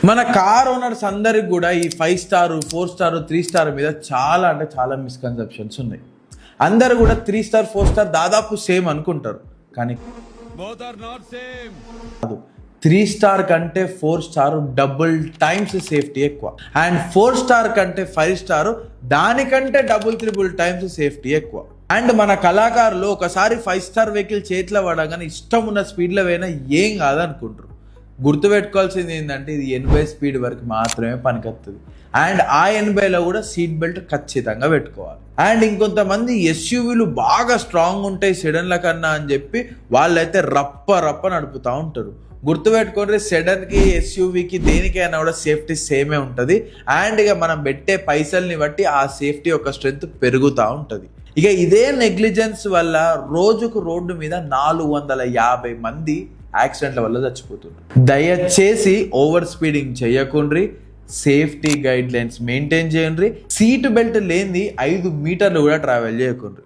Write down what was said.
మన car owners అందరికి కూడా ఈ 5 స్టార్ 4 స్టార్ 3 స్టార్ మీద చాలా అంటే చాలా మిస్కన్సెప్షన్స్ ఉన్నాయి. అందరు కూడా 3 స్టార్ 4 స్టార్ దాదాపు సేమ్ అనుకుంటారు, కానీ కాదు. 3 స్టార్ కంటే 4 స్టార్ డబుల్ టైమ్స్ సేఫ్టీ ఎక్కువ, అండ్ 4 స్టార్ కంటే 5 స్టార్ దానికంటే త్రిబుల్ టైమ్స్ సేఫ్టీ ఎక్కువ. అండ్ మన కళాకారులు ఒకసారి 5 స్టార్ వెహికల్ చేతిలో పడగానే ఇష్టం ఉన్న స్పీడ్లో పోయినా ఏం కాదనుకుంటారు. గుర్తుపెట్టుకోవాల్సింది ఏంటంటే ఇది 80 స్పీడ్ వరకు మాత్రమే పనికొస్తుంది, అండ్ ఆ 80లో కూడా సీట్ బెల్ట్ ఖచ్చితంగా పెట్టుకోవాలి. అండ్ ఇంకొంతమంది ఎస్యూవీలు బాగా స్ట్రాంగ్ ఉంటాయి సెడన్ల కన్నా అని చెప్పి వాళ్ళైతే రప్ప నడుపుతూ ఉంటారు. గుర్తుపెట్టుకోండి, సెడన్కి ఎస్యూవీకి దేనికైనా కూడా సేఫ్టీ సేమే ఉంటుంది, అండ్ ఇక మనం పెట్టే పైసల్ని బట్టి ఆ సేఫ్టీ యొక్క స్ట్రెంత్ పెరుగుతూ ఉంటుంది. ఇక ఇదే నెగ్లిజెన్స్ వల్ల రోజుకు రోడ్డు మీద 450 మంది యాక్సిడెంట్ల వల్ల చచ్చిపోతున్నారు. దయచేసి ఓవర్ స్పీడింగ్ చేయకుండ్రి, సేఫ్టీ గైడ్ లైన్స్ మెయింటైన్ చేయండి, సీట్ బెల్ట్ లేని 5 మీటర్లు కూడా ట్రావెల్ చేయకుండ్రి.